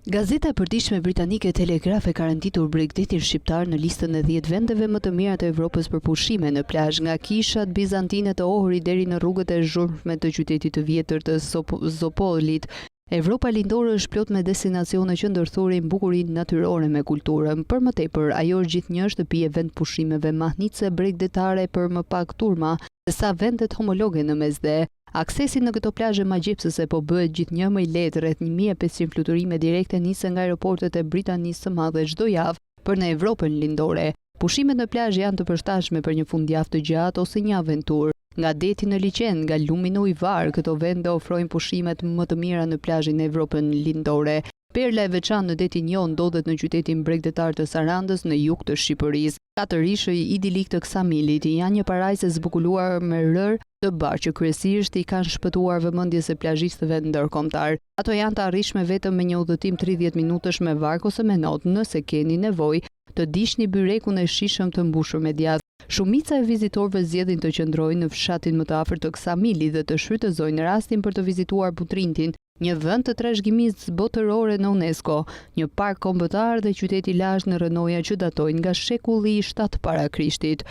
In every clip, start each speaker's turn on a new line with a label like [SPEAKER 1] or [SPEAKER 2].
[SPEAKER 1] Gazeta e përditshme britanike Telegraph e ka renditur Bregdetin shqiptar në listën e 10 vendeve më të mira të Evropës për pushime në plazh, nga kishat bizantine të Ohrit deri në rrugët e zhurmshme të qytetit të vjetër të Zopolit. Evropa lindore është plot me destinacione që ndërthurin bukurinë natyrore me kulturën. Për më tepër, ajo është gjithnjë shtëpi e vend pushimeve mahnice bregdetare, për më pak turma, sa vendet homologe në mesdhe. Aksesi në këto plazhe magjepsëse po bëhet gjithnjë më i lehtë, rreth 1500 fluturime direkte nisen nga aeroportet e Britanisë së Madhe çdo javë për në Evropën lindore. Pushimet në plazh janë të përshtatshme për një fundjavë të gjatë ose një aventurë. Nga deti në liqen, nga lumi në ujvar, këto vende ofrojnë pushimet më të mira në plazhin e Evropën lindore. Perla e veçantë në detin jon ndodhet në qytetin bregdetar të Sarandës në jug të Shqipërisë. 4 ishë idilik të Ksamilit janë një parajse zbukuluar me rër të bardhë që kryesisht i kanë shpëtuar vëmendjes së plazhistëve ndërkombëtar. Ato janë të arritshme vetëm me një udhëtim 30 minutash me varg ose me not, nëse keni nevojë të diçni byrekun e shishëm të mbushur me djathë. Shumica e vizitorëve zgjedhin të qëndrojnë në fshatin më të afërt të Ksamilit dhe të shfrytëzojnë rastin për të vizituar Butrintin, një vend të trashëgimisë botërore në UNESCO, një park kombëtar dhe qytet i lashtë në rrënoja që datojnë nga shekulli i 7 para Krishtit.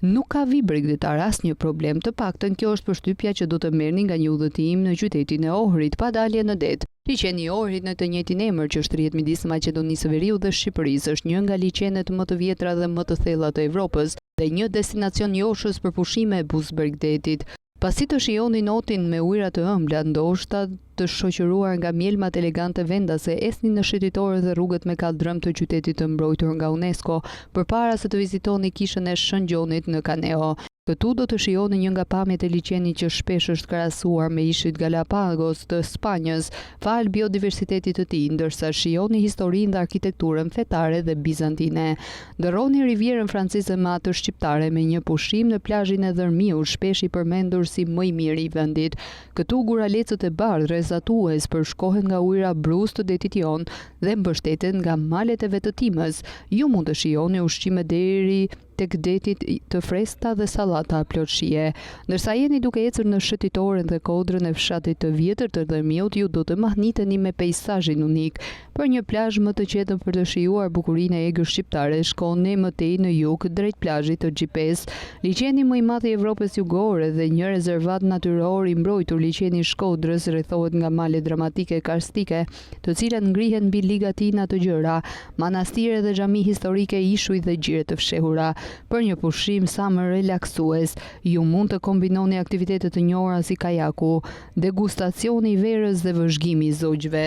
[SPEAKER 1] Nuk ka vi bregdetar asnjë problem, të paktën kjo është përshtypja që do të merrni nga një udhëtim në qytetin e Ohrit pa dalje në det. Liçeni i Ohrit në të njëjtin emër që shtrihet midis Maqedonisë së Veriut dhe Shqipërisë është një nga liçenet më të vjetra dhe më të thella të Evropës dhe një destinacion joshës për pushime e buz Bregdetit. Pasi të shijoni notin me ujëra të ëmbla, ndoshta të shoqëruar nga mjelmat elegante vendase, esni në shëtitorët dhe rrugët me kaldrëm të qytetit të mbrojtur nga UNESCO, përpara se të vizitoni kishën e Shën Gjonit në Kaneo. Këtu do të shijoni një nga pamjet e liçenit që shpesh është krahasuar me ishit Galapagos të Spanjës, fal biodiversitetit të tij, ndërsa shijoni historinë dhe arkitekturën fetare dhe bizantine. Ndërroni rivierën franceze matër shqiptare me një pushim në plazhin e Dërmiu, shpesh i përmendur si më i miri i vendit. Këtu guralecët e bardhë rrezatues përshkohen nga ujëra bruz të detit jon dhe mbështeten nga malet e vetëtimës. Ju mund të shijoni ushqime deri tek detit të freskëta dhe sallata plot shije. Ndërsa jeni duke ecur në shëtitoren dhe kodrën e fshatit të vjetër të Dërmiut, ju do të mahniteni me peizazhin unik. Për një plazh më të qetë për të shijuar bukurinë e egër shqiptare, shkoni më tej në jug drejt plazhit të Xhipes. Liçeni më i madh i Evropës jugore dhe një rezervat natyror i mbrojtur, liçeni i Shkodrës, rrethohet nga male dramatike karstike, të cilat ngrihen mbi ligatina të gjëra, manastire dhe xhami historike, ishuj dhe gjire të fshehura. Për një pushim sa më relaksues, ju mund të kombinoni aktivitete të njohura si kajaku, degustacioni i verës dhe vëzhgimi i zogjve.